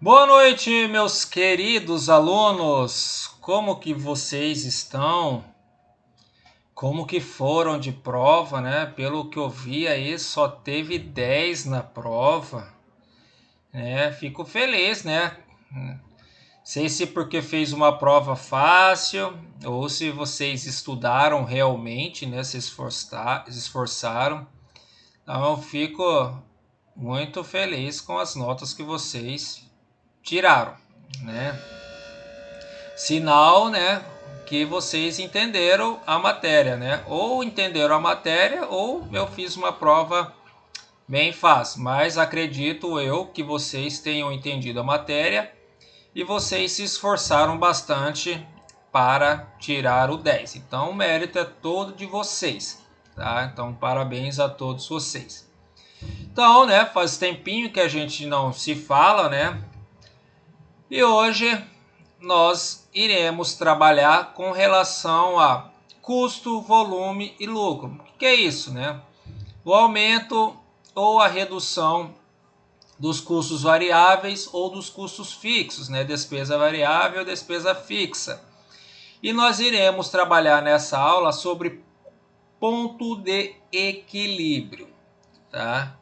Boa noite, meus queridos alunos. Como que vocês estão? Como que foram de prova, né? Pelo que eu vi aí, só teve 10 na prova, né? Fico feliz, né? Sei se porque fez uma prova fácil ou se vocês estudaram realmente, né? Se esforçaram. Então eu fico muito feliz com as notas que vocês tiraram, né? Sinal, né, que vocês entenderam a matéria, né? Ou entenderam a matéria ou eu fiz uma prova bem fácil, mas acredito eu que vocês tenham entendido a matéria e vocês se esforçaram bastante para tirar o 10. Então o mérito é todo de vocês, tá? Então parabéns a todos vocês. Então, né, faz tempinho que a gente não se fala, né? E hoje nós iremos trabalhar com relação a custo, volume e lucro. O que é isso, né? O aumento ou a redução dos custos variáveis ou dos custos fixos, né? Despesa variável, despesa fixa. E nós iremos trabalhar nessa aula sobre ponto de equilíbrio, tá?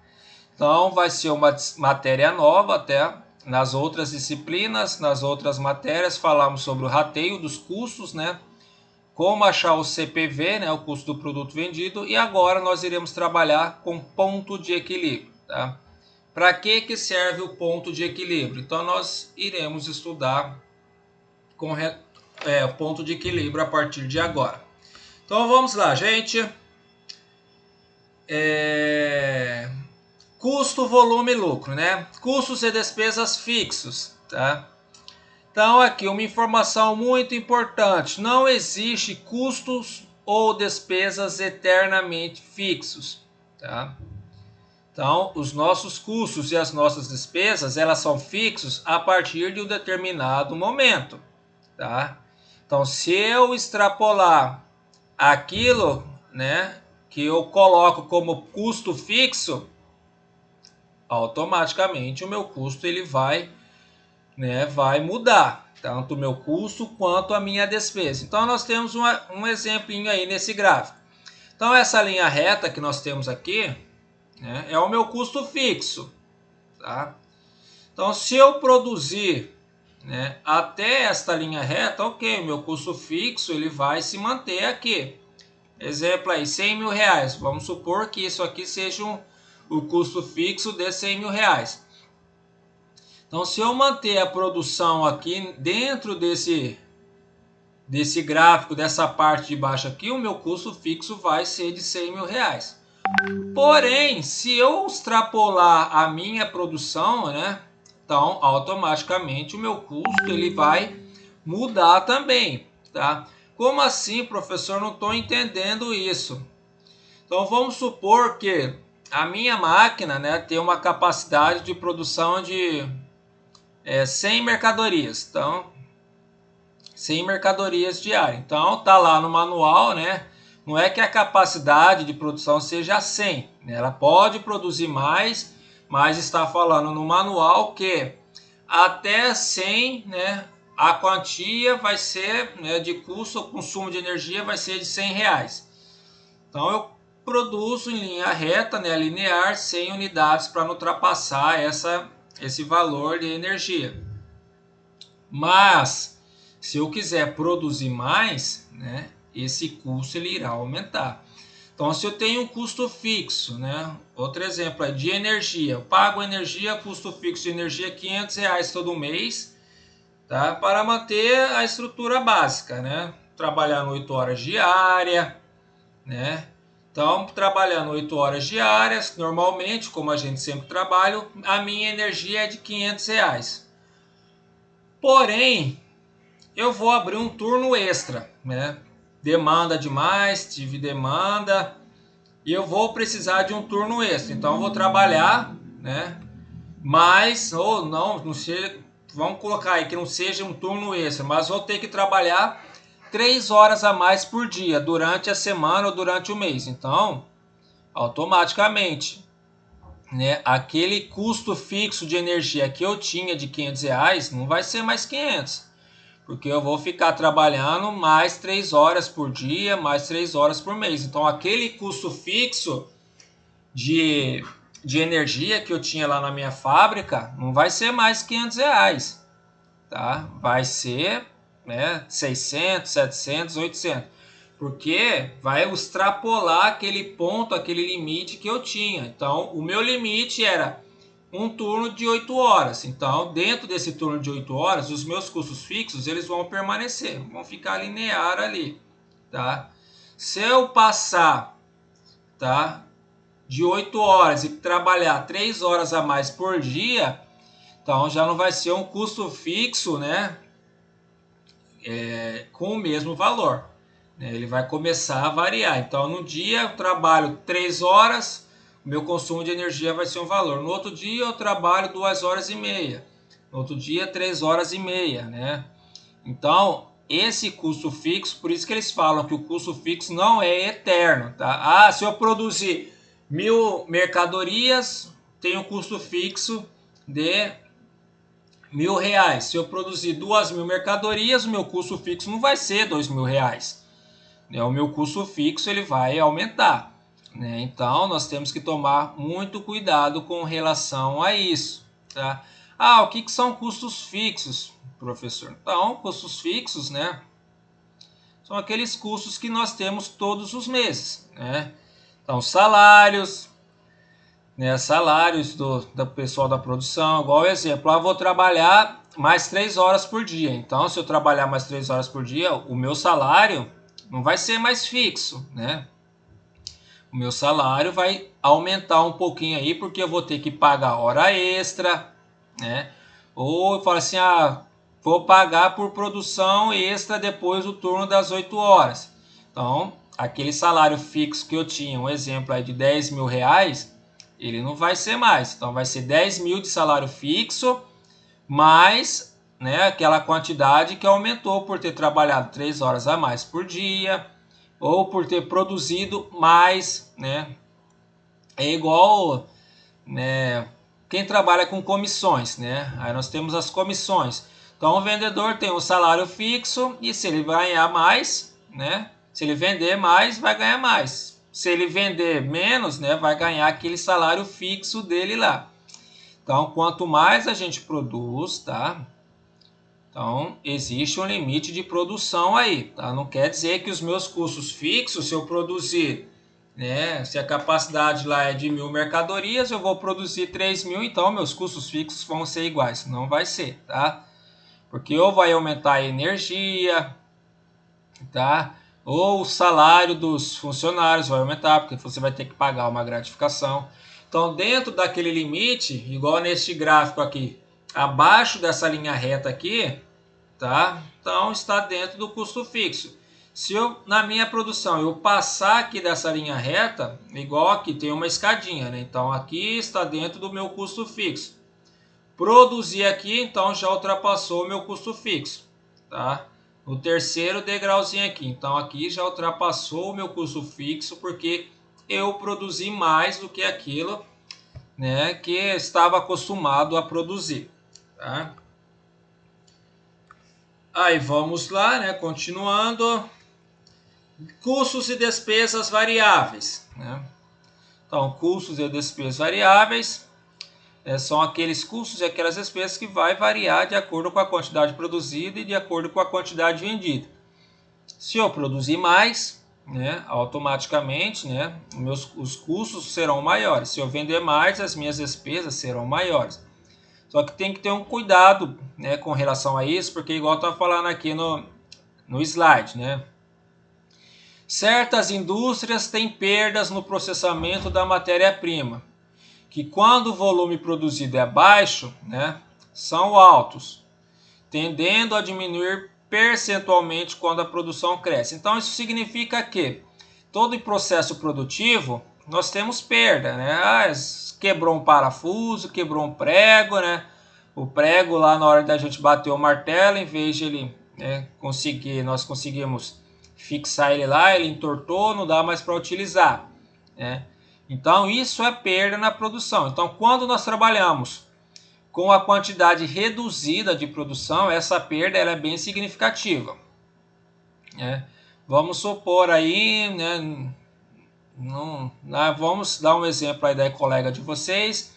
Então vai ser uma matéria nova até. Nas outras disciplinas, nas outras matérias, falamos sobre o rateio dos custos, né? Como achar o CPV, né? O custo do produto vendido. E agora nós iremos trabalhar com ponto de equilíbrio, tá? Para que serve o ponto de equilíbrio? Então nós iremos estudar com o ponto de equilíbrio a partir de agora. Então vamos lá, gente. Custo, volume e lucro, né? Custos e despesas fixos, tá? Então aqui uma informação muito importante, não existe custos ou despesas eternamente fixos, tá? Então os nossos custos e as nossas despesas, elas são fixos a partir de um determinado momento, tá? Então se eu extrapolar aquilo, né, que eu coloco como custo fixo, automaticamente o meu custo ele vai mudar, tanto o meu custo quanto a minha despesa. Então nós temos um exemplinho aí nesse gráfico. Então essa linha reta que nós temos aqui, né, é o meu custo fixo, tá? Então se eu produzir, né, até esta linha reta, ok, o meu custo fixo ele vai se manter aqui. Exemplo aí, 100 mil reais. Vamos supor que isso aqui seja o custo fixo de 100 mil reais. Então, se eu manter a produção aqui dentro desse gráfico, dessa parte de baixo aqui, o meu custo fixo vai ser de 100 mil reais. Porém, se eu extrapolar a minha produção, né, então automaticamente o meu custo ele vai mudar também, tá? Como assim, professor? Não estou entendendo isso. Então vamos supor que a minha máquina, né, tem uma capacidade de produção de 100 mercadorias. Então, 100 mercadorias diárias. Então, tá lá no manual, né? Não é que a capacidade de produção seja 100. Né? Ela pode produzir mais, mas está falando no manual que até 100, né? A quantia vai ser, né, de custo, o consumo de energia vai ser de 100 reais. Então, eu produzo em linha reta, né, linear, 100 unidades para não ultrapassar esse valor de energia. Mas, se eu quiser produzir mais, né, esse custo ele irá aumentar. Então, se eu tenho um custo fixo, né, outro exemplo é de energia, eu pago energia, custo fixo de energia R$ 500 todo mês, tá, para manter a estrutura básica, né, trabalhando 8 horas diárias, né. Então, trabalhando 8 horas diárias, normalmente, como a gente sempre trabalha, a minha energia é de R$ 500. Porém, eu vou abrir um turno extra, né? Demanda demais, tive demanda e eu vou precisar de um turno extra. Então, eu vou trabalhar, né? Mas, ou não seja, vamos colocar aí que não seja um turno extra, mas vou ter que trabalhar 3 horas a mais por dia durante a semana ou durante o mês. Então, automaticamente, né, aquele custo fixo de energia que eu tinha de R$ 500 não vai ser mais 500, porque eu vou ficar trabalhando mais 3 horas por dia, mais 3 horas por mês. Então aquele custo fixo de, de energia que eu tinha lá na minha fábrica não vai ser mais R$ 500, tá? Vai ser, né, 600, 700, 800. Porque vai extrapolar aquele ponto, aquele limite que eu tinha. Então, o meu limite era um turno de 8 horas. Então, dentro desse turno de 8 horas, os meus custos fixos eles vão permanecer, vão ficar linear ali, tá? Se eu passar, tá, de 8 horas e trabalhar 3 horas a mais por dia, então já não vai ser um custo fixo, né, com o mesmo valor. Ele vai começar a variar. Então, no dia eu trabalho 3 horas, o meu consumo de energia vai ser um valor. No outro dia eu trabalho 2 horas e meia. No outro dia, 3 horas e meia, né? Então, esse custo fixo, por isso que eles falam que o custo fixo não é eterno, tá? Ah, se eu produzir 1.000 mercadorias, tem um custo fixo de R$ 1.000. Se eu produzir 2.000 mercadorias, o meu custo fixo não vai ser R$ 2.000. O meu custo fixo ele vai aumentar, né? Então nós temos que tomar muito cuidado com relação a isso, tá? Ah, o que são custos fixos, professor? Então, custos fixos, né, são aqueles custos que nós temos todos os meses, né? Então, salários, né, salários do pessoal da produção, igual exemplo, eu vou trabalhar mais 3 horas por dia. Então, se eu trabalhar mais 3 horas por dia, o meu salário não vai ser mais fixo, né? O meu salário vai aumentar um pouquinho aí, porque eu vou ter que pagar hora extra, né? Ou eu falo assim, vou pagar por produção extra depois do turno das 8 horas. Então, aquele salário fixo que eu tinha, um exemplo aí de R$ 10.000, ele não vai ser mais. Então, vai ser 10.000 de salário fixo, mais, né, aquela quantidade que aumentou por ter trabalhado 3 horas a mais por dia, ou por ter produzido mais, né? É igual, né, quem trabalha com comissões, né? Aí nós temos as comissões. Então o vendedor tem um salário fixo e se ele ganhar mais, né? Se ele vender mais, vai ganhar mais. Se ele vender menos, né, vai ganhar aquele salário fixo dele lá. Então, quanto mais a gente produz, tá? Então, existe um limite de produção aí, tá? Não quer dizer que os meus custos fixos, se eu produzir, né, se a capacidade lá é de 1.000 mercadorias, eu vou produzir 3.000, então meus custos fixos vão ser iguais. Não vai ser, tá? Porque ou vai aumentar a energia, tá? Ou o salário dos funcionários vai aumentar, porque você vai ter que pagar uma gratificação. Então, dentro daquele limite, igual neste gráfico aqui, abaixo dessa linha reta aqui, tá? Então está dentro do custo fixo. Se eu, na minha produção, eu passar aqui dessa linha reta, igual aqui tem uma escadinha, né? Então aqui está dentro do meu custo fixo. Produzir aqui, então já ultrapassou o meu custo fixo, tá? O terceiro degrauzinho aqui, então aqui já ultrapassou o meu custo fixo porque eu produzi mais do que aquilo, né, que estava acostumado a produzir, tá? Aí vamos lá, né? Continuando. Custos e despesas variáveis, né? Então, custos e despesas variáveis são aqueles custos e aquelas despesas que vai variar de acordo com a quantidade produzida e de acordo com a quantidade vendida. Se eu produzir mais, né, automaticamente, né, os custos serão maiores. Se eu vender mais, as minhas despesas serão maiores. Só que tem que ter um cuidado, né, com relação a isso, porque igual eu estava falando aqui no slide, né? Certas indústrias têm perdas no processamento da matéria-prima, que quando o volume produzido é baixo, né, são altos, tendendo a diminuir percentualmente quando a produção cresce. Então isso significa que todo processo produtivo nós temos perda, né? Quebrou um parafuso, quebrou um prego, né? O prego lá na hora da gente bater o martelo, em vez de ele, né, nós conseguimos fixar ele lá, ele entortou, não dá mais para utilizar, né? Então, isso é perda na produção. Então, quando nós trabalhamos com a quantidade reduzida de produção, essa perda ela é bem significativa. Vamos supor aí, né, vamos dar um exemplo aí da colega de vocês,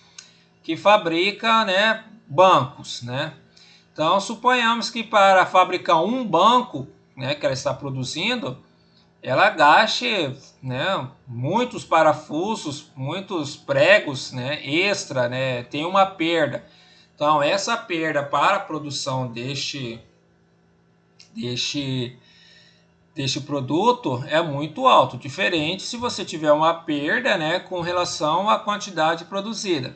que fabrica, né, bancos, né? Então, suponhamos que para fabricar um banco, né, que ela está produzindo, ela gaste, né, muitos parafusos, muitos pregos, né, extra, né, tem uma perda. Então, essa perda para a produção deste produto é muito alto, diferente se você tiver uma perda, né, com relação à quantidade produzida.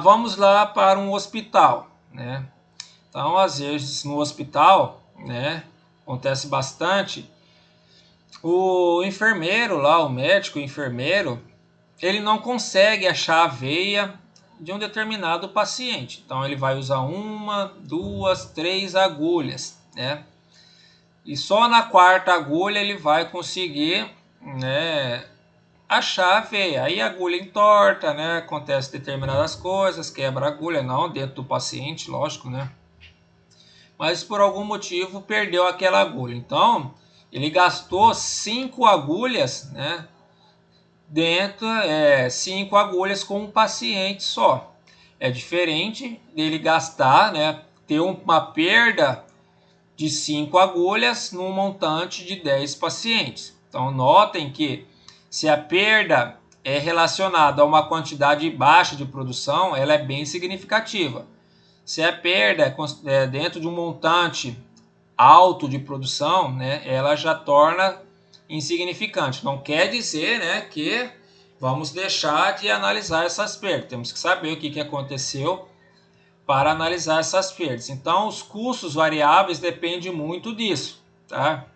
Vamos lá para um hospital, né? Então, às vezes no hospital, né, acontece bastante. O enfermeiro lá, o médico, o enfermeiro, ele não consegue achar a veia de um determinado paciente. Então, ele vai usar 1, 2, 3 agulhas, né? E só na quarta agulha ele vai conseguir, né, achar a veia. Aí a agulha entorta, né? Acontece determinadas coisas, quebra a agulha, não dentro do paciente, lógico, né? Mas por algum motivo perdeu aquela agulha. Então, ele gastou 5 agulhas, né? Dentro, 5 agulhas com um paciente só. É diferente dele gastar, né? Ter uma perda de 5 agulhas num montante de 10 pacientes. Então, notem que se a perda é relacionada a uma quantidade baixa de produção, ela é bem significativa. Se a perda é dentro de um montante alto de produção, né, ela já torna insignificante. Não quer dizer, né, que vamos deixar de analisar essas perdas. Temos que saber o que aconteceu para analisar essas perdas. Então, os custos variáveis dependem muito disso, tá?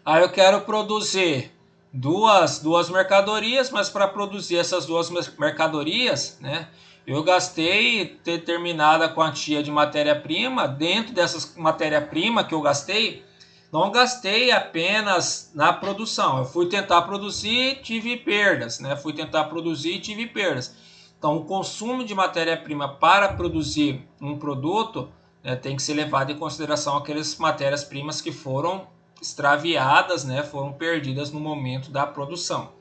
Aí eu quero produzir duas mercadorias, mas para produzir essas duas mercadorias, né, eu gastei determinada quantia de matéria-prima. Dentro dessas matéria-prima que eu gastei, não gastei apenas na produção. Eu fui tentar produzir, tive perdas, né? Fui tentar produzir, tive perdas. Então, o consumo de matéria-prima para produzir um produto, né, tem que ser levado em consideração aquelas matérias-primas que foram extraviadas, né, foram perdidas no momento da produção.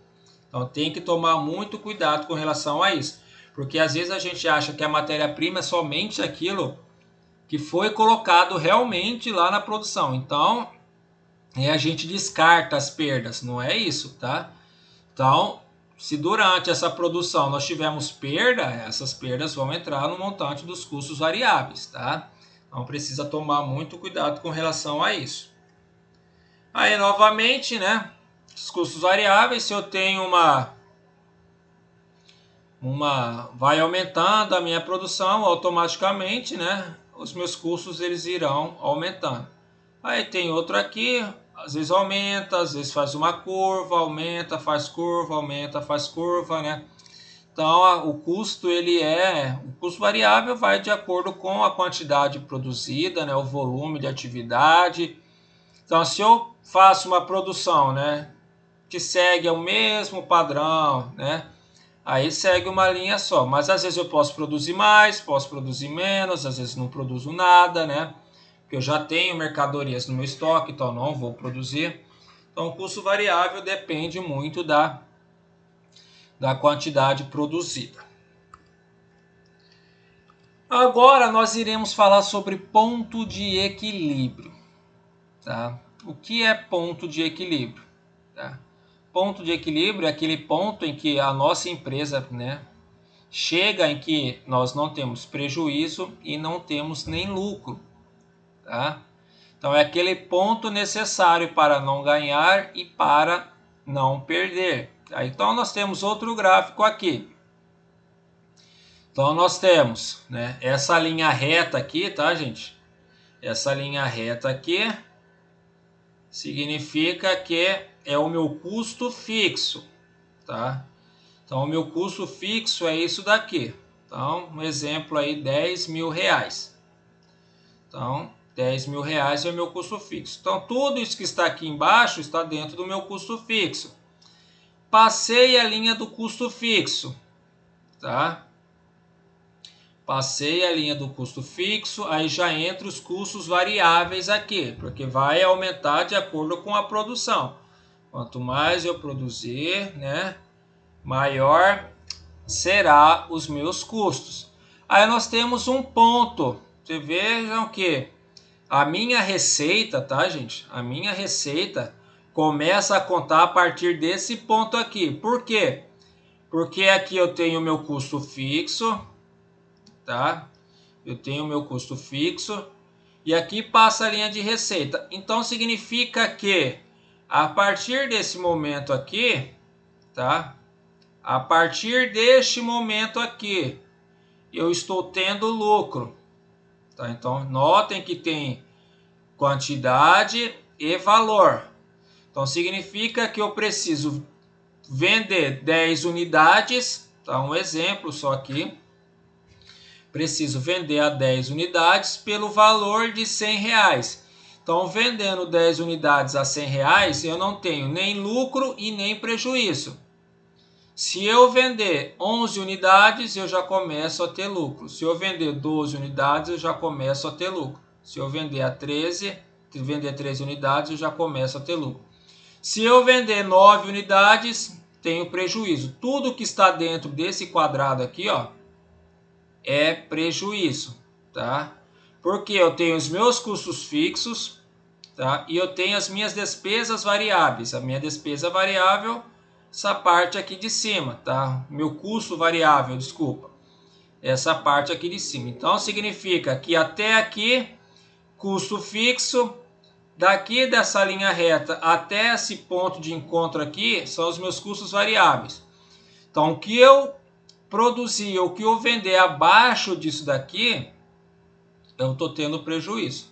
Então, tem que tomar muito cuidado com relação a isso, porque às vezes a gente acha que a matéria-prima é somente aquilo que foi colocado realmente lá na produção. Então, a gente descarta as perdas, não é isso, tá? Então, se durante essa produção nós tivermos perda, essas perdas vão entrar no montante dos custos variáveis, tá? Então, precisa tomar muito cuidado com relação a isso. Aí, novamente, né, os custos variáveis, se eu tenho vai aumentando a minha produção automaticamente, né, os meus custos eles irão aumentando. Aí tem outro aqui, às vezes aumenta, às vezes faz uma curva, aumenta, faz curva, aumenta, faz curva, né? Então, o custo o custo variável vai de acordo com a quantidade produzida, né, o volume de atividade. Então, se eu faço uma produção, né, que segue o mesmo padrão, né, aí segue uma linha só. Mas às vezes eu posso produzir mais, posso produzir menos, às vezes não produzo nada, né, porque eu já tenho mercadorias no meu estoque, então não vou produzir. Então, o custo variável depende muito da quantidade produzida. Agora nós iremos falar sobre ponto de equilíbrio. Tá? O que é ponto de equilíbrio? Tá? Ponto de equilíbrio é aquele ponto em que a nossa empresa, né, chega em que nós não temos prejuízo e não temos nem lucro. Tá? Então é aquele ponto necessário para não ganhar e para não perder. Tá? Então nós temos outro gráfico aqui. Então nós temos, né, essa linha reta aqui, tá, gente? Essa linha reta aqui significa que é o meu custo fixo, tá? Então o meu custo fixo é isso daqui. Então, um exemplo aí, 10 mil reais. Então, 10 mil reais é o meu custo fixo. Então, tudo isso que está aqui embaixo está dentro do meu custo fixo. passei a linha do custo fixo, tá? Passei a linha do custo fixo, aí já entra os custos variáveis aqui, porque vai aumentar de acordo com a produção. Quanto mais eu produzir, né, maior será os meus custos. Aí nós temos um ponto. Vocês vejam que a minha receita, tá, gente? A minha receita começa a contar a partir desse ponto aqui. Por quê? Porque aqui eu tenho o meu custo fixo, tá? Eu tenho o meu custo fixo e aqui passa a linha de receita. Então significa que a partir desse momento aqui, tá? A partir deste momento aqui, eu estou tendo lucro, tá? Então notem que tem quantidade e valor. Então significa que eu preciso vender 10 unidades, tá? Um exemplo só aqui. Preciso vender a 10 unidades pelo valor de R$100. Então, vendendo 10 unidades a R$100, eu não tenho nem lucro e nem prejuízo. Se eu vender 11 unidades, eu já começo a ter lucro. Se eu vender 12 unidades, eu já começo a ter lucro. Se eu vender 13 unidades, eu já começo a ter lucro. Se eu vender 9 unidades, tenho prejuízo. Tudo que está dentro desse quadrado aqui, ó, é prejuízo, tá? Porque eu tenho os meus custos fixos, tá? E eu tenho as minhas despesas variáveis. A minha despesa variável, essa parte aqui de cima, tá? Meu custo variável, desculpa. Essa parte aqui de cima. Então significa que até aqui, custo fixo, daqui dessa linha reta até esse ponto de encontro aqui, são os meus custos variáveis. Então o que eu produzir ou que eu vender abaixo disso daqui, eu estou tendo prejuízo.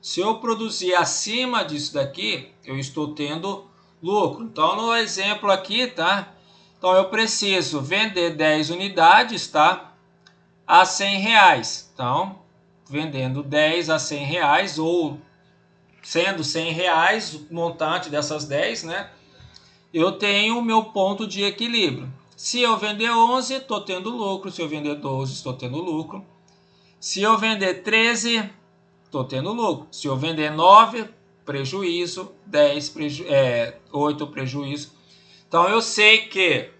Se eu produzir acima disso daqui, eu estou tendo lucro. Então, no exemplo aqui, tá? Então, eu preciso vender 10 unidades, tá? A R$100. Então, vendendo 10 a R$100 ou sendo R$100 o montante dessas 10, né? Eu tenho o meu ponto de equilíbrio. Se eu vender 11, estou tendo lucro. Se eu vender 12, estou tendo lucro. Se eu vender 13, estou tendo lucro. Se eu vender 9, prejuízo. 10, 8, prejuízo. Então, eu sei que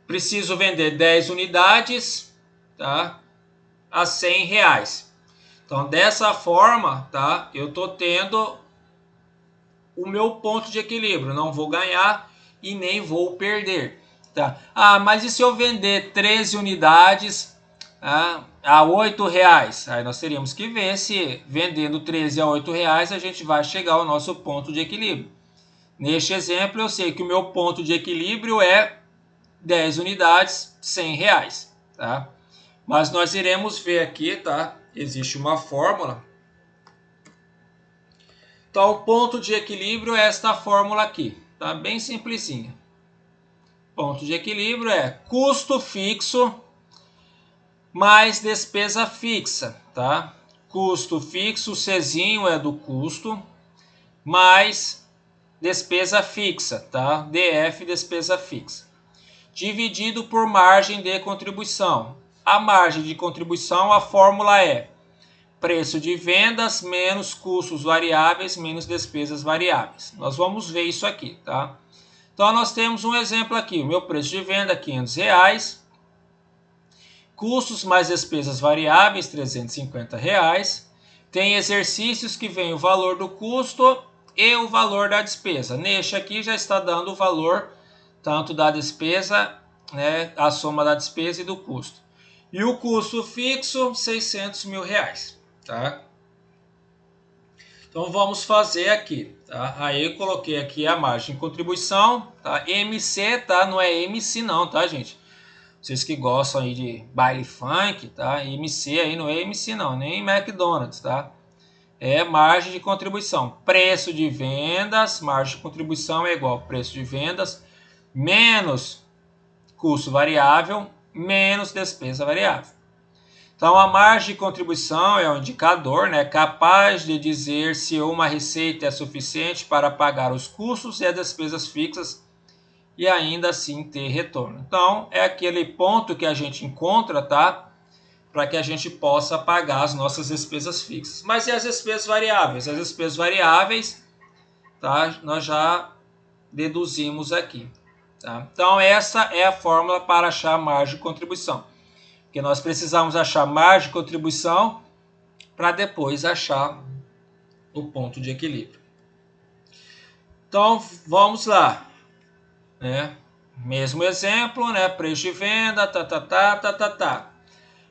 preciso vender 10 unidades, tá? A R$100. Então, dessa forma, tá? Eu estou tendo o meu ponto de equilíbrio. Não vou ganhar e nem vou perder, tá? Ah, mas e se eu vender 13 unidades a R$8? Aí nós teríamos que ver se vendendo 13 a R$8 a gente vai chegar ao nosso ponto de equilíbrio. Neste exemplo, eu sei que o meu ponto de equilíbrio é 10 unidades, R$100, tá? Mas nós iremos ver aqui, tá? Existe uma fórmula. Então, o ponto de equilíbrio é esta fórmula aqui, tá? Bem simplesinha. Ponto de equilíbrio é custo fixo mais despesa fixa, tá? Custo fixo, Czinho é do custo, mais despesa fixa, tá? DF, despesa fixa. Dividido por margem de contribuição. A margem de contribuição, a fórmula é preço de vendas menos custos variáveis menos despesas variáveis. Nós vamos ver isso aqui, tá? Então, nós temos um exemplo aqui. O meu preço de venda, R$500. Custos mais despesas variáveis, R$350. Tem exercícios que vem o valor do custo e o valor da despesa. Neste aqui já está dando o valor tanto da despesa, né, a soma da despesa e do custo. E o custo fixo, R$600 mil. Tá? Então vamos fazer aqui, tá? Aí eu coloquei aqui a margem de contribuição, tá? MC, tá? Não é MC não, tá, gente? Vocês que gostam aí de baile funk, tá? MC aí não é MC não, nem McDonald's, tá? É margem de contribuição. Preço de vendas, margem de contribuição é igual a preço de vendas menos custo variável menos despesa variável. Então, a margem de contribuição é um indicador, né, capaz de dizer se uma receita é suficiente para pagar os custos e as despesas fixas e ainda assim ter retorno. Então, é aquele ponto que a gente encontra, tá? Para que a gente possa pagar as nossas despesas fixas. Mas e as despesas variáveis? As despesas variáveis, tá? Nós já deduzimos aqui. Tá? Então, essa é a fórmula para achar a margem de contribuição. Porque nós precisamos achar margem de contribuição para depois achar o ponto de equilíbrio. Então, vamos lá. Né? Mesmo exemplo, né? Preço de venda,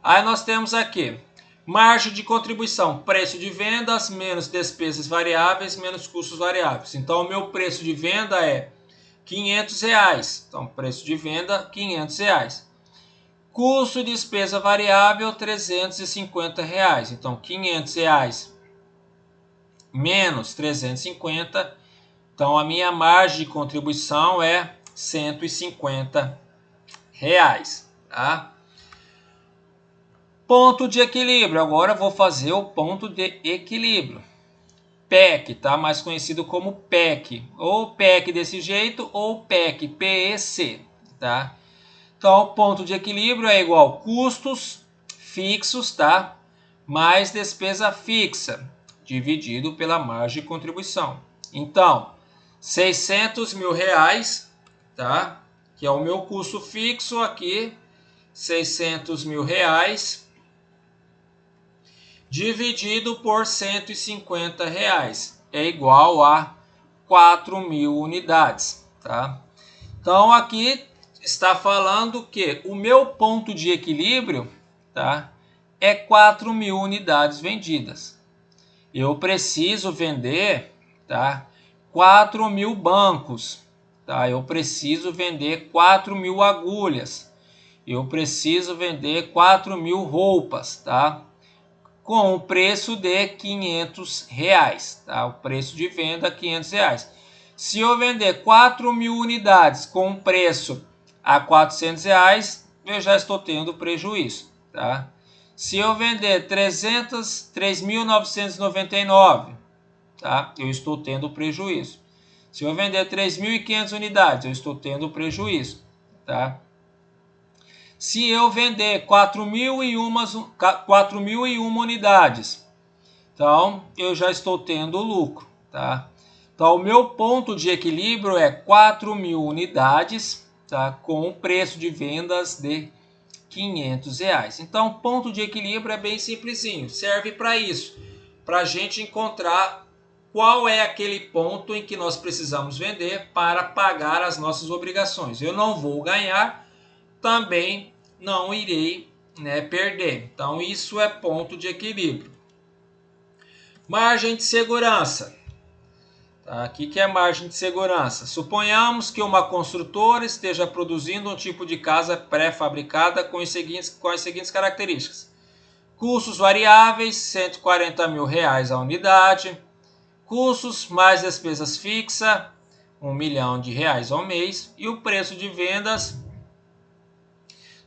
Aí nós temos aqui, margem de contribuição, preço de vendas menos despesas variáveis menos custos variáveis. Então, o meu preço de venda é R$500. Então, preço de venda, R$500. Custo de despesa variável, R$350. Então, R$500 menos 350. Então, a minha margem de contribuição é R$150. Tá? Ponto de equilíbrio. Agora eu vou fazer o ponto de equilíbrio. PEC, tá? Mais conhecido como PEC. Ou PEC desse jeito, ou PEC, PEC, tá? Então, o ponto de equilíbrio é igual custos fixos, tá? Mais despesa fixa, dividido pela margem de contribuição. Então, R$600 mil, tá? Que é o meu custo fixo aqui, R$600 mil, dividido por R$150 é igual a 4.000 unidades, tá? Então, aqui está falando que o meu ponto de equilíbrio, tá, é 4.000 unidades vendidas. Eu preciso vender, tá, 4.000 bancos, tá? Eu preciso vender 4.000 agulhas. Eu preciso vender 4.000 roupas, tá? Com o preço de R$500, tá? O preço de venda é R$500. Se eu vender 4.000 unidades com preço a R$400, eu já estou tendo prejuízo, tá? Se eu vender 3.999, tá? Eu estou tendo prejuízo. Se eu vender 3.500 unidades, eu estou tendo prejuízo, tá? Se eu vender 4.001 unidades, então eu já estou tendo lucro, tá? Então, o meu ponto de equilíbrio é 4.000 unidades, tá? Com o preço de vendas de R$500. Então, ponto de equilíbrio é bem simplesinho, serve para isso, para a gente encontrar qual é aquele ponto em que nós precisamos vender para pagar as nossas obrigações. Eu não vou ganhar, também não irei, né, perder. Então, isso é ponto de equilíbrio. Margem de segurança. Tá, aqui que é margem de segurança. Suponhamos que uma construtora esteja produzindo um tipo de casa pré-fabricada com as seguintes características. Custos variáveis, R$140 mil a unidade. Custos mais despesas fixas, R$1 milhão ao mês. E o preço de vendas,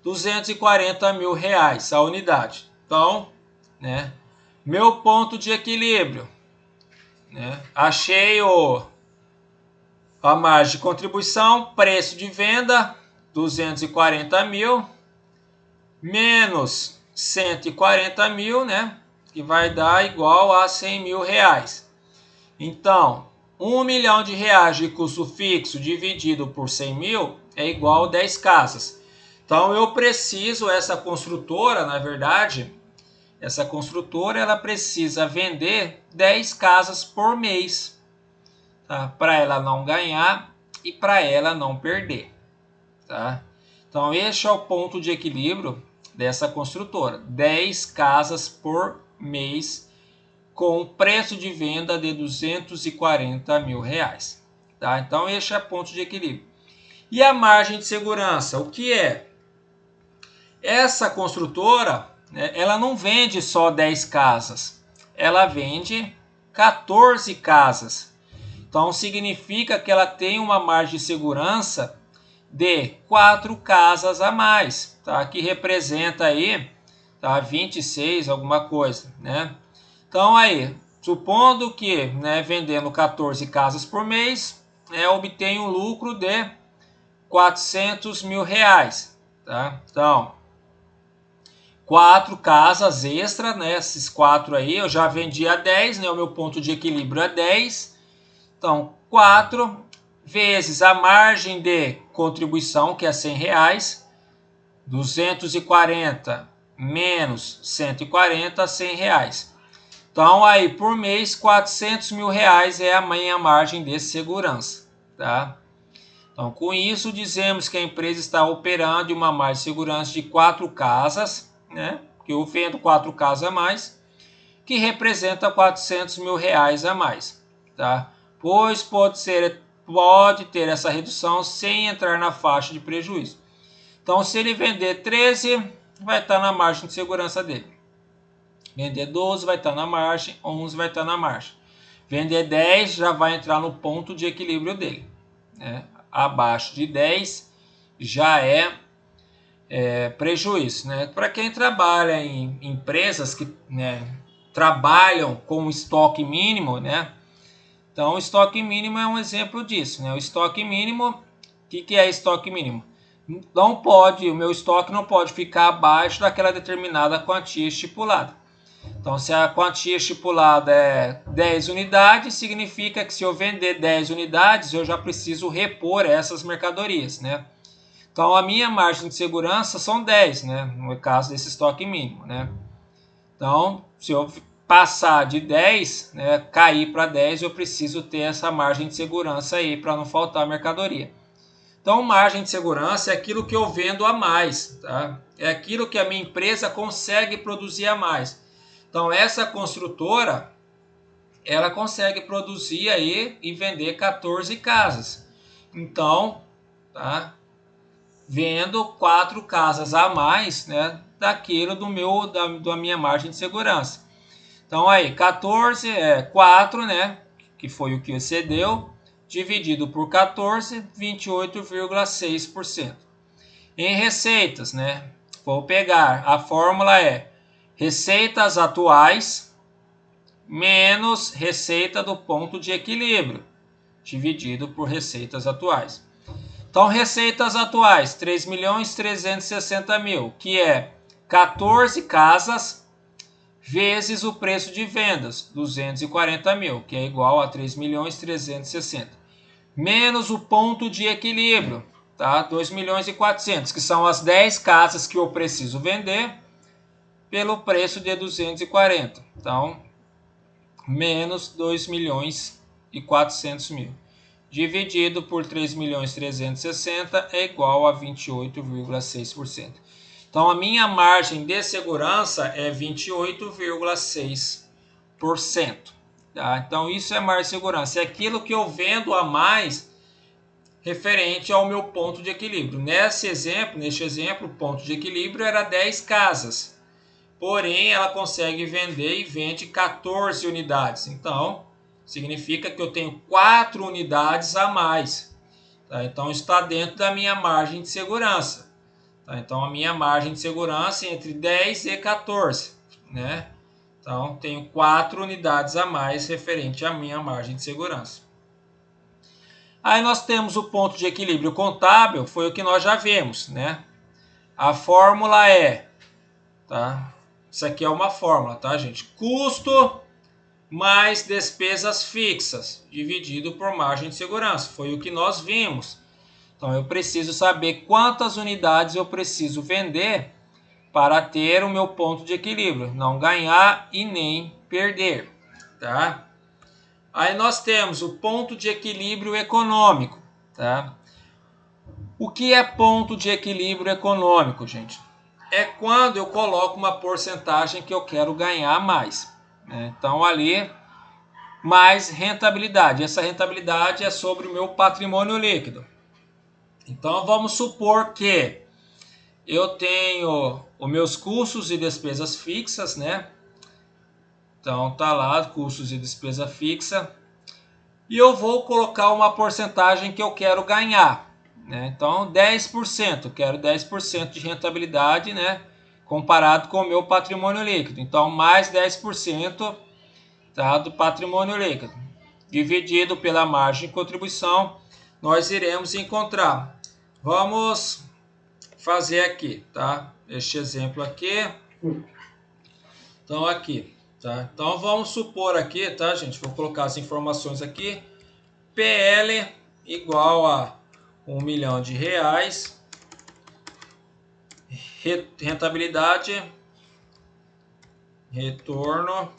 R$240 mil a unidade. Então, né, meu ponto de equilíbrio, né, achei a margem de contribuição, preço de venda, 240 mil, menos 140 mil, né, que vai dar igual a 100 mil reais. Então, R$1 milhão de custo fixo dividido por 100 mil é igual a 10 casas. Então, eu preciso, essa construtora, na verdade, essa construtora ela precisa vender 10 casas por mês, tá? Para ela não ganhar e para ela não perder, tá? Então, este é o ponto de equilíbrio dessa construtora. 10 casas por mês com preço de venda de R$240 mil. Tá? Então, este é o ponto de equilíbrio. E a margem de segurança, o que é? Essa construtora, né, ela não vende só 10 casas, ela vende 14 casas. Então, significa que ela tem uma margem de segurança de 4 casas a mais, tá? Que representa aí, tá? 26 alguma coisa, né? Então aí, supondo que, né, vendendo 14 casas por mês, obtenho um lucro de 400 mil reais, tá? Então, 4 casas extra, né? Esses 4 aí, eu já vendi a 10, né? O meu ponto de equilíbrio é 10. Então, 4 vezes a margem de contribuição, que é 100 reais, 240 menos 140, 100 reais. Então, aí, por mês, 400 mil reais é a minha margem de segurança, tá? Então, com isso, dizemos que a empresa está operando uma margem de segurança de 4 casas, né? Que eu vendo 4 casas a mais, que representa 400 mil reais a mais, tá? Pois pode ter essa redução sem entrar na faixa de prejuízo. Então, se ele vender 13, vai estar na margem de segurança dele. Vender 12 vai estar na margem, 11 vai estar na margem. Vender 10 já vai entrar no ponto de equilíbrio dele, né? Abaixo de 10 já é prejuízo, né? Para quem trabalha em empresas que, né, trabalham com estoque mínimo, né? Então, o estoque mínimo é um exemplo disso, né? O estoque mínimo, o que é estoque mínimo? Não pode, o meu estoque não pode ficar abaixo daquela determinada quantia estipulada. Então, se a quantia estipulada é 10 unidades, significa que se eu vender 10 unidades, eu já preciso repor essas mercadorias, né? Então, a minha margem de segurança são 10, né? No caso desse estoque mínimo, né? Então, se eu passar de 10, né, cair para 10, eu preciso ter essa margem de segurança aí para não faltar mercadoria. Então, margem de segurança é aquilo que eu vendo a mais, tá? É aquilo que a minha empresa consegue produzir a mais. Então, essa construtora, ela consegue produzir aí e vender 14 casas. Então, tá? Vendo 4 casas a mais, né, daquilo da minha margem de segurança. Então aí, 14 é 4, né, que foi o que excedeu, dividido por 14, 28,6%. Em receitas, né, vou pegar, a fórmula é receitas atuais menos receita do ponto de equilíbrio, dividido por receitas atuais. Então, receitas atuais, 3.360.000, que é 14 casas vezes o preço de vendas, 240 mil, que é igual a 3.360.000. Menos o ponto de equilíbrio, tá? 2.400.000, que são as 10 casas que eu preciso vender pelo preço de 240. Então, menos 2.400.000. Dividido por 3.360.000 é igual a 28,6%. Então, a minha margem de segurança é 28,6%. Tá? Então, isso é margem de segurança. É aquilo que eu vendo a mais referente ao meu ponto de equilíbrio. Neste exemplo, o ponto de equilíbrio era 10 casas. Porém, ela consegue vender e vende 14 unidades. Então, significa que eu tenho 4 unidades a mais. Tá? Então, está dentro da minha margem de segurança. Tá? Então, a minha margem de segurança é entre 10 e 14. Né? Então, tenho 4 unidades a mais referente à minha margem de segurança. Aí nós temos o ponto de equilíbrio contábil, foi o que nós já vimos. Né? A fórmula é... Tá? Isso aqui é uma fórmula, tá, gente? Custo mais despesas fixas, dividido por margem de segurança. Foi o que nós vimos. Então, eu preciso saber quantas unidades eu preciso vender para ter o meu ponto de equilíbrio. Não ganhar e nem perder, tá? Aí nós temos o ponto de equilíbrio econômico, tá? O que é ponto de equilíbrio econômico, gente? É quando eu coloco uma porcentagem que eu quero ganhar mais. Né? Então, ali, mais rentabilidade. Essa rentabilidade é sobre o meu patrimônio líquido. Então, vamos supor que eu tenho os meus custos e despesas fixas, né? Então, tá lá, custos e despesa fixa. E eu vou colocar uma porcentagem que eu quero ganhar. Né? Então, 10%. Quero 10% de rentabilidade, né? comparado com o meu patrimônio líquido. Então, mais 10%, tá, do patrimônio líquido, dividido pela margem de contribuição, nós iremos encontrar. Vamos fazer aqui, tá? Este exemplo aqui. Então, aqui, tá? Então, vamos supor aqui, tá, gente? Vou colocar as informações aqui. PL igual a R$1 milhão. Rentabilidade, retorno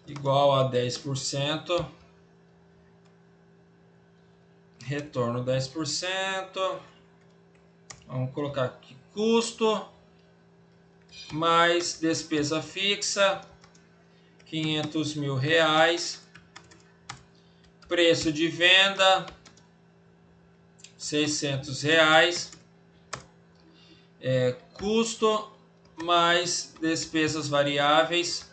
igual a 10%. Retorno 10%. Vamos colocar aqui custo mais despesa fixa, R$500 mil. Preço de venda, R$600. Custo mais despesas variáveis,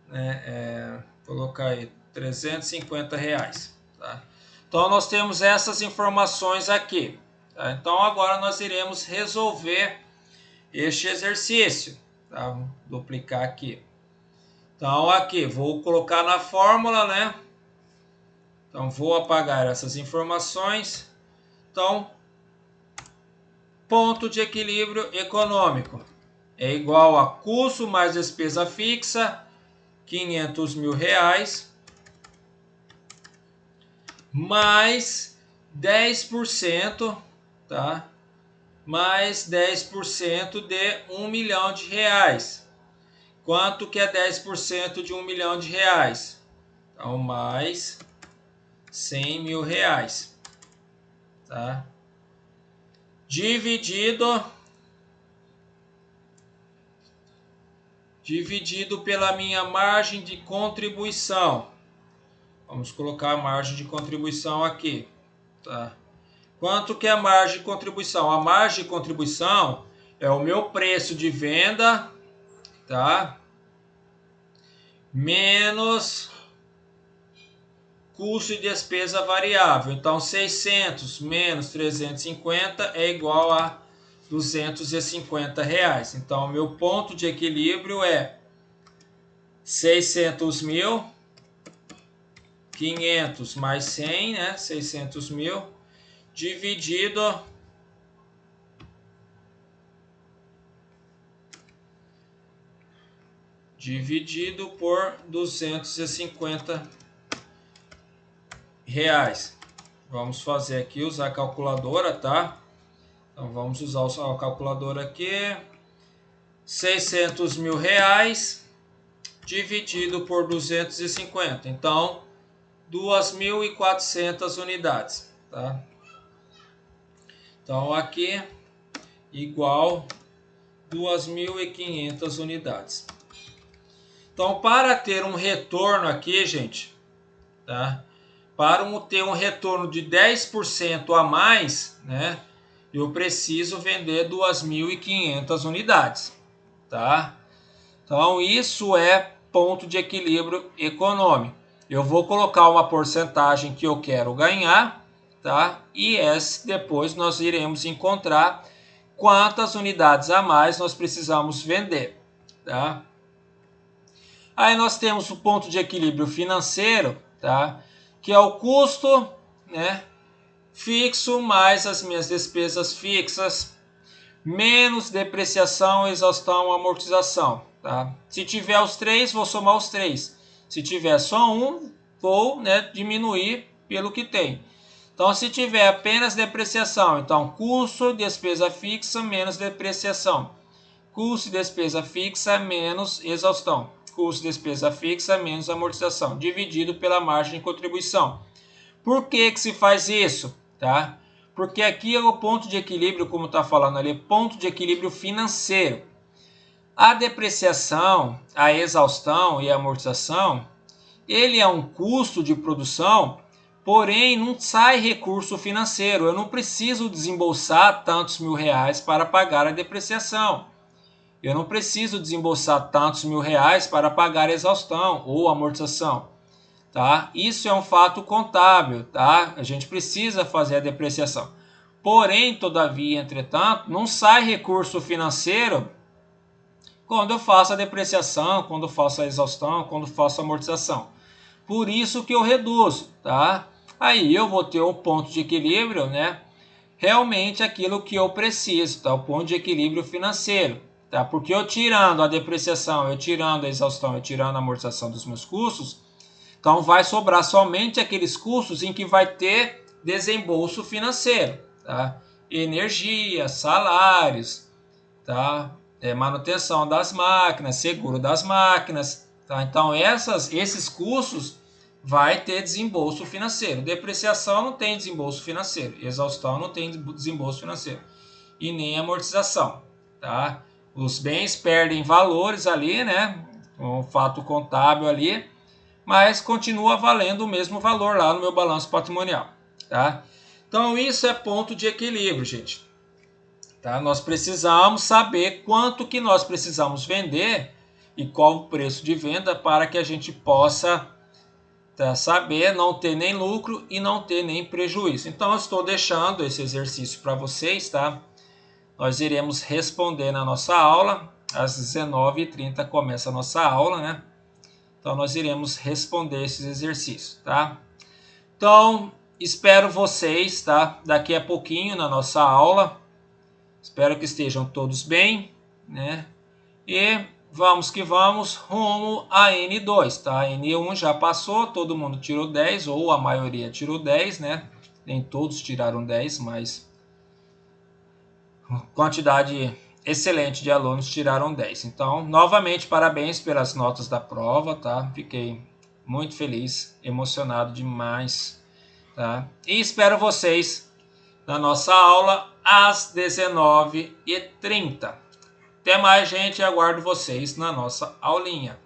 né? Colocar aí R$350. Tá? Então, nós temos essas informações aqui. Tá? Então, agora nós iremos resolver este exercício. Tá? Vou duplicar aqui. Então, aqui, vou colocar na fórmula, né? Então, vou apagar essas informações. Então, ponto de equilíbrio econômico é igual a custo mais despesa fixa, R$500 mil, mais 10%, tá? Mais 10% de R$1 milhão. Quanto que é 10% de R$1 milhão? Então, mais R$100 mil, tá? Dividido pela minha margem de contribuição. Vamos colocar a margem de contribuição aqui, tá? Quanto que é a margem de contribuição? A margem de contribuição é o meu preço de venda, tá? Menos custo e despesa variável. Então, 600 menos 350 é igual a R$250. Então, meu ponto de equilíbrio é 600 mil, 500 mais 100, né? 600 mil, dividido por R$250. Vamos fazer aqui, usar a calculadora, tá? Então, vamos usar a calculadora aqui. 600 mil dividido por 250. Então, 2.400 unidades, tá? Então, aqui, igual 2.500 unidades. Então, para ter um retorno aqui, gente, tá? Para ter um retorno de 10% a mais, né? Eu preciso vender 2.500 unidades, tá? Então, isso é ponto de equilíbrio econômico. Eu vou colocar uma porcentagem que eu quero ganhar, tá? E depois nós iremos encontrar quantas unidades a mais nós precisamos vender, tá? Aí nós temos o ponto de equilíbrio financeiro, tá? Que é o custo, né, fixo mais as minhas despesas fixas, menos depreciação, exaustão, amortização. Tá? Se tiver os três, vou somar os três. Se tiver só um, vou, né, diminuir pelo que tem. Então, se tiver apenas depreciação, então custo, despesa fixa, menos depreciação. Custo e despesa fixa, menos exaustão. Custo, despesa fixa, menos amortização, dividido pela margem de contribuição. Por que se faz isso? Tá? Porque aqui é o ponto de equilíbrio, como está falando ali, ponto de equilíbrio financeiro. A depreciação, a exaustão e a amortização, ele é um custo de produção, porém não sai recurso financeiro. Eu não preciso desembolsar tantos mil reais para pagar a depreciação. Eu não preciso desembolsar tantos mil reais para pagar a exaustão ou amortização. Tá? Isso é um fato contábil, tá? A gente precisa fazer a depreciação. Porém, todavia, entretanto, não sai recurso financeiro quando eu faço a depreciação, quando eu faço a exaustão, quando eu faço a amortização. Por isso que eu reduzo, tá? Aí eu vou ter um ponto de equilíbrio, né? Realmente aquilo que eu preciso, tá? O ponto de equilíbrio financeiro, tá? Porque eu tirando a depreciação, eu tirando a exaustão, eu tirando a amortização dos meus custos, então vai sobrar somente aqueles custos em que vai ter desembolso financeiro, tá? Energia, salários, tá? Manutenção das máquinas, seguro das máquinas, tá? Então esses custos vai ter desembolso financeiro. Depreciação não tem desembolso financeiro, exaustão não tem desembolso financeiro e nem amortização, tá? Os bens perdem valores ali, né? Um fato contábil ali, mas continua valendo o mesmo valor lá no meu balanço patrimonial, tá? Então isso é ponto de equilíbrio, gente. Tá? Nós precisamos saber quanto que nós precisamos vender e qual o preço de venda para que a gente possa saber não ter nem lucro e não ter nem prejuízo. Então eu estou deixando esse exercício para vocês, tá? Nós iremos responder na nossa aula, às 19h30 começa a nossa aula, né? Então nós iremos responder esses exercícios, tá? Então espero vocês, tá? Daqui a pouquinho na nossa aula. Espero que estejam todos bem, né? E vamos que vamos rumo a N2, tá? N1 já passou, todo mundo tirou 10, ou a maioria tirou 10, né? Nem todos tiraram 10, mas quantidade excelente de alunos tiraram 10. Então, novamente, parabéns pelas notas da prova, tá? Fiquei muito feliz, emocionado demais, tá? E espero vocês na nossa aula às 19h30. Até mais, gente. Aguardo vocês na nossa aulinha.